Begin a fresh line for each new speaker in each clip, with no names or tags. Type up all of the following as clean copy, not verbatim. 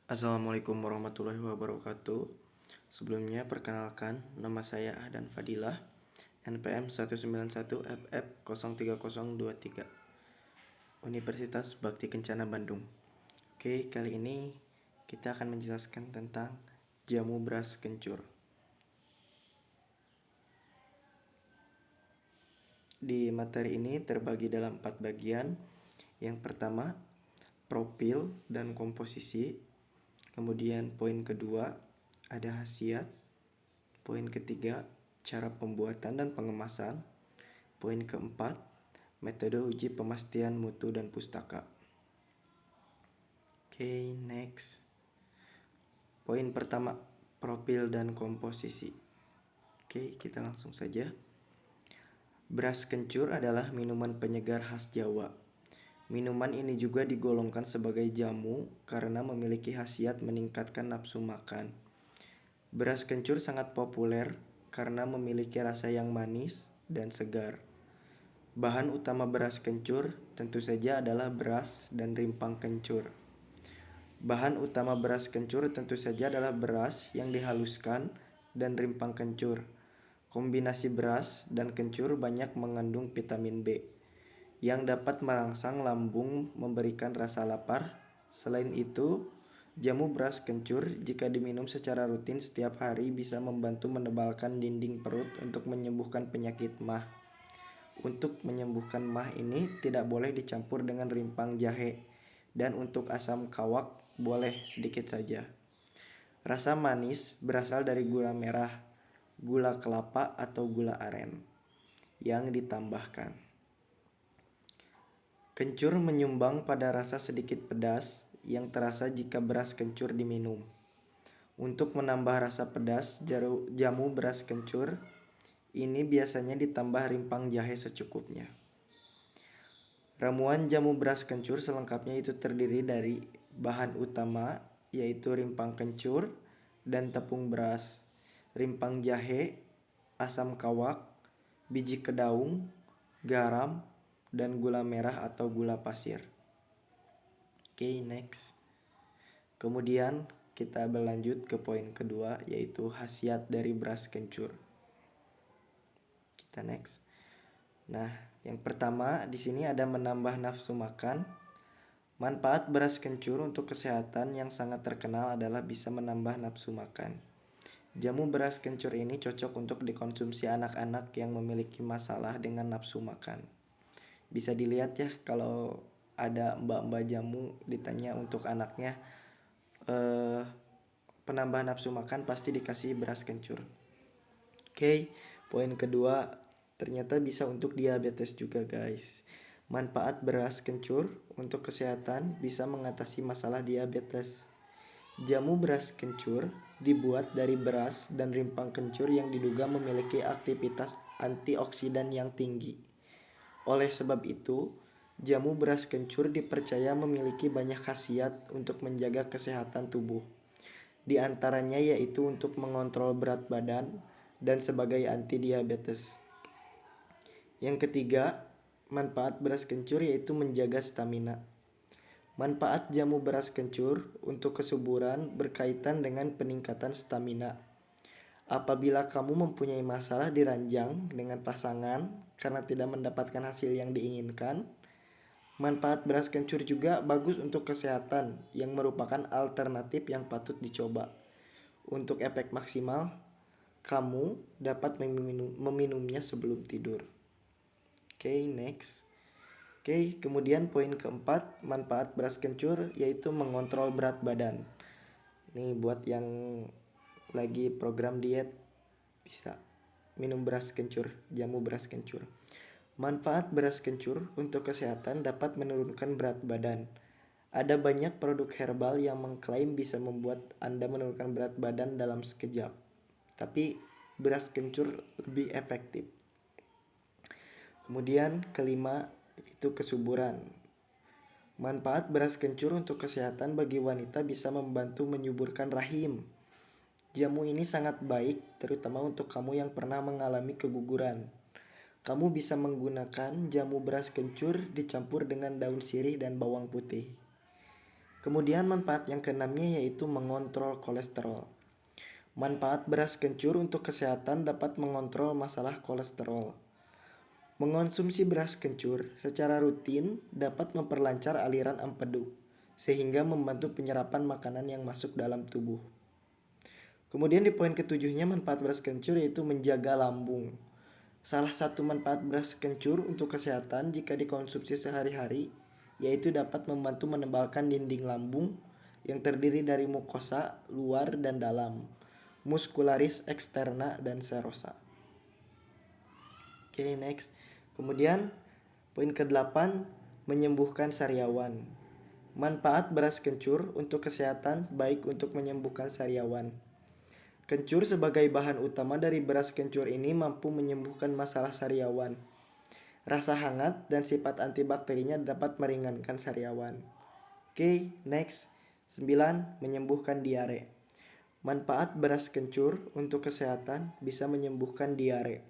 Assalamualaikum warahmatullahi wabarakatuh. Sebelumnya perkenalkan, nama saya Ahdan Fadilah, NPM 191FF03023, Universitas Bakti Kencana Bandung. Oke, kali ini kita akan menjelaskan tentang jamu beras kencur. Di materi ini terbagi dalam 4 bagian. Yang pertama, profil dan komposisi. Kemudian poin kedua, ada khasiat. Poin ketiga, cara pembuatan dan pengemasan. Poin keempat, metode uji pemastian mutu dan pustaka. Oke, next. Poin pertama, profil dan komposisi. Oke, kita langsung saja. Beras kencur adalah minuman penyegar khas Jawa. Minuman ini juga digolongkan sebagai jamu karena memiliki khasiat meningkatkan nafsu makan. Beras kencur sangat populer karena memiliki rasa yang manis dan segar. Bahan utama beras kencur tentu saja adalah beras dan rimpang kencur. Bahan utama beras kencur tentu saja adalah beras yang dihaluskan dan rimpang kencur. Kombinasi beras dan kencur banyak mengandung vitamin B yang dapat merangsang lambung, memberikan rasa lapar. Selain itu, jamu beras kencur jika diminum secara rutin setiap hari bisa membantu menebalkan dinding perut untuk menyembuhkan penyakit MAH. Untuk menyembuhkan MAH ini tidak boleh dicampur dengan rimpang jahe, dan untuk asam kawak boleh sedikit saja. Rasa manis berasal dari gula merah, gula kelapa atau gula aren yang ditambahkan. Kencur menyumbang pada rasa sedikit pedas yang terasa jika beras kencur diminum. Untuk menambah rasa pedas, jamu beras kencur ini biasanya ditambah rimpang jahe secukupnya. Ramuan jamu beras kencur selengkapnya itu terdiri dari bahan utama yaitu rimpang kencur dan tepung beras, rimpang jahe, asam kawak, biji kedaung, garam, dan gula merah atau gula pasir. Oke, next. Kemudian kita berlanjut ke poin kedua yaitu khasiat dari beras kencur. Kita next. Nah, yang pertama di sini ada menambah nafsu makan. Manfaat beras kencur untuk kesehatan yang sangat terkenal adalah bisa menambah nafsu makan. Jamu beras kencur ini cocok untuk dikonsumsi anak-anak yang memiliki masalah dengan nafsu makan. Bisa dilihat ya kalau ada mbak-mbak jamu ditanya untuk anaknya penambah nafsu makan pasti dikasih beras kencur. Oke, poin kedua ternyata bisa untuk diabetes juga guys. Manfaat beras kencur untuk kesehatan bisa mengatasi masalah diabetes. Jamu beras kencur dibuat dari beras dan rimpang kencur yang diduga memiliki aktivitas antioksidan yang tinggi. Oleh sebab itu, jamu beras kencur dipercaya memiliki banyak khasiat untuk menjaga kesehatan tubuh. Di antaranya yaitu untuk mengontrol berat badan dan sebagai anti diabetes. Yang ketiga, manfaat beras kencur yaitu menjaga stamina. Manfaat jamu beras kencur untuk kesuburan berkaitan dengan peningkatan stamina. Apabila kamu mempunyai masalah di ranjang dengan pasangan karena tidak mendapatkan hasil yang diinginkan, manfaat beras kencur juga bagus untuk kesehatan yang merupakan alternatif yang patut dicoba. Untuk efek maksimal, kamu dapat meminumnya sebelum tidur. Oke, next. Oke, kemudian poin keempat, manfaat beras kencur yaitu mengontrol berat badan. Nih buat yang lagi program diet bisa minum beras kencur, jamu beras kencur. Manfaat beras kencur untuk kesehatan dapat menurunkan berat badan. Ada banyak produk herbal yang mengklaim bisa membuat Anda menurunkan berat badan dalam sekejap. Tapi beras kencur lebih efektif. Kemudian kelima itu kesuburan. Manfaat beras kencur untuk kesehatan bagi wanita bisa membantu menyuburkan rahim. Jamu ini sangat baik terutama untuk kamu yang pernah mengalami keguguran. Kamu bisa menggunakan jamu beras kencur dicampur dengan daun sirih dan bawang putih. Kemudian manfaat yang keenamnya yaitu mengontrol kolesterol. Manfaat beras kencur untuk kesehatan dapat mengontrol masalah kolesterol. Mengonsumsi beras kencur secara rutin dapat memperlancar aliran empedu, sehingga membantu penyerapan makanan yang masuk dalam tubuh. Kemudian di poin ketujuhnya manfaat beras kencur yaitu menjaga lambung. Salah satu manfaat beras kencur untuk kesehatan jika dikonsumsi sehari-hari yaitu dapat membantu menebalkan dinding lambung yang terdiri dari mukosa luar dan dalam, muscularis externa dan serosa. Oke, next. Kemudian poin ke-8 menyembuhkan sariawan. Manfaat beras kencur untuk kesehatan baik untuk menyembuhkan sariawan. Kencur sebagai bahan utama dari beras kencur ini mampu menyembuhkan masalah sariawan. Rasa hangat dan sifat antibakterinya dapat meringankan sariawan. Oke, next. 9. Menyembuhkan diare. Manfaat beras kencur untuk kesehatan bisa menyembuhkan diare.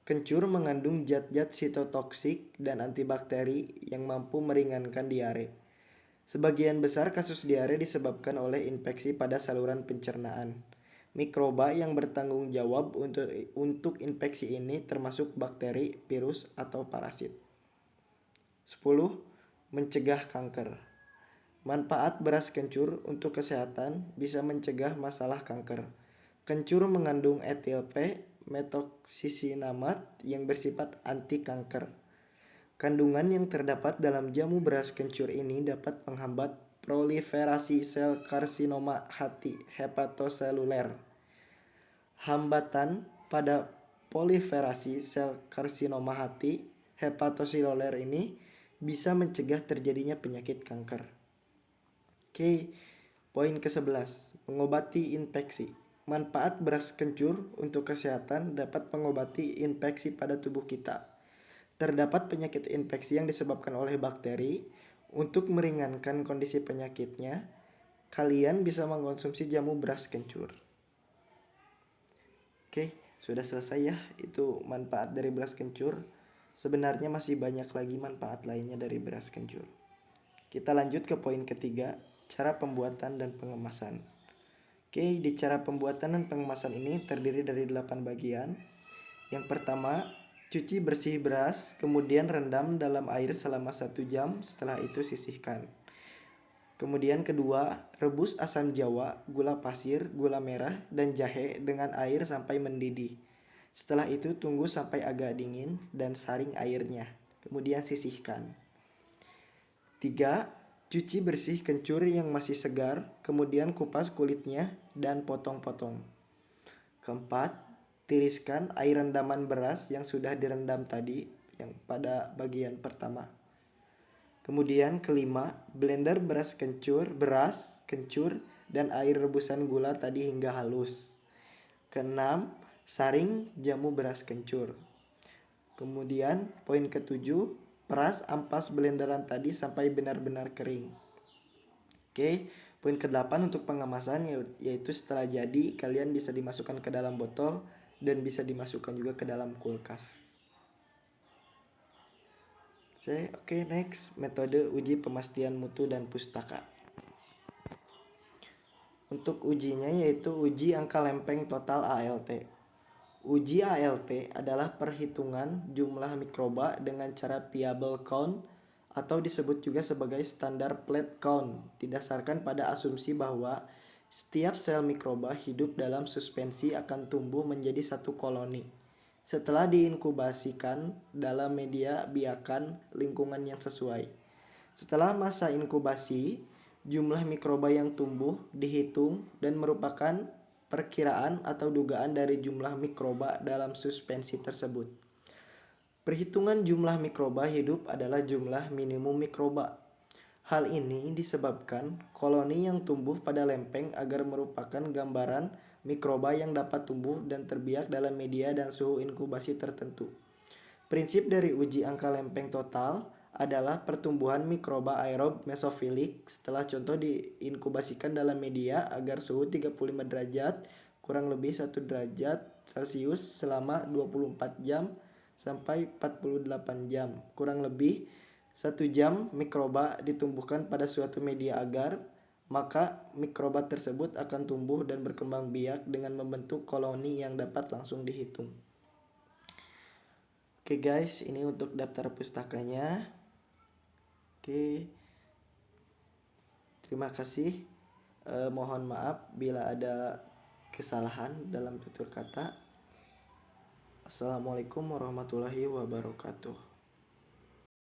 Kencur mengandung zat-zat sitotoksik dan antibakteri yang mampu meringankan diare. Sebagian besar kasus diare disebabkan oleh infeksi pada saluran pencernaan. Mikroba yang bertanggung jawab untuk infeksi ini termasuk bakteri, virus, atau parasit. 10. Mencegah kanker. Manfaat beras kencur untuk kesehatan bisa mencegah masalah kanker. Kencur mengandung etil P, metoxisinamat yang bersifat anti kanker. Kandungan yang terdapat dalam jamu beras kencur ini dapat menghambat proliferasi sel karsinoma hati hepatoseluler. Hambatan pada proliferasi sel karsinoma hati hepatoseluler ini bisa mencegah terjadinya penyakit kanker. Oke, poin ke-11, mengobati infeksi. Manfaat beras kencur untuk kesehatan dapat mengobati infeksi pada tubuh kita. Terdapat penyakit infeksi yang disebabkan oleh bakteri. Untuk meringankan kondisi penyakitnya, kalian bisa mengkonsumsi jamu beras kencur. Oke, sudah selesai ya. Itu manfaat dari beras kencur. Sebenarnya masih banyak lagi manfaat lainnya dari beras kencur. Kita lanjut ke poin ketiga, cara pembuatan dan pengemasan. Oke, di cara pembuatan dan pengemasan ini terdiri dari 8 bagian. Yang pertama, cuci bersih beras, kemudian rendam dalam air selama 1 jam, setelah itu sisihkan. Kemudian kedua, rebus asam jawa, gula pasir, gula merah, dan jahe dengan air sampai mendidih. Setelah itu tunggu sampai agak dingin dan saring airnya, kemudian sisihkan. 3. Cuci bersih kencur yang masih segar, kemudian kupas kulitnya dan potong-potong. 4. Tiriskan air rendaman beras yang sudah direndam tadi, yang pada bagian pertama. Kemudian kelima, blender beras, kencur, dan air rebusan gula tadi hingga halus. Keenam, saring jamu beras kencur. Kemudian poin ketujuh, peras ampas blenderan tadi sampai benar-benar kering. Oke, poin ke-8 untuk pengemasan yaitu setelah jadi kalian bisa dimasukkan ke dalam botol dan bisa dimasukkan juga ke dalam kulkas. Oke, next, metode uji pemastian mutu dan pustaka. Untuk ujinya yaitu uji angka lempeng total ALT. Uji ALT adalah perhitungan jumlah mikroba dengan cara Peeble count atau disebut juga sebagai standar plate count, didasarkan pada asumsi bahwa setiap sel mikroba hidup dalam suspensi akan tumbuh menjadi satu koloni setelah diinkubasikan dalam media biakan lingkungan yang sesuai. Setelah masa inkubasi, jumlah mikroba yang tumbuh dihitung dan merupakan perkiraan atau dugaan dari jumlah mikroba dalam suspensi tersebut. Perhitungan jumlah mikroba hidup adalah jumlah minimum mikroba. Hal ini disebabkan koloni yang tumbuh pada lempeng agar merupakan gambaran mikroba yang dapat tumbuh dan terbiak dalam media dan suhu inkubasi tertentu. Prinsip dari uji angka lempeng total adalah pertumbuhan mikroba aerob mesofilik setelah contoh diinkubasikan dalam media agar suhu 35 derajat kurang lebih 1 derajat Celcius selama 24 jam sampai 48 jam. Kurang lebih 1 jam mikroba ditumbuhkan pada suatu media agar maka mikroba tersebut akan tumbuh dan berkembang biak dengan membentuk koloni yang dapat langsung dihitung. Oke guys, ini untuk daftar pustakanya. Oke, terima kasih. Mohon maaf bila ada kesalahan dalam tutur kata. Assalamualaikum warahmatullahi wabarakatuh.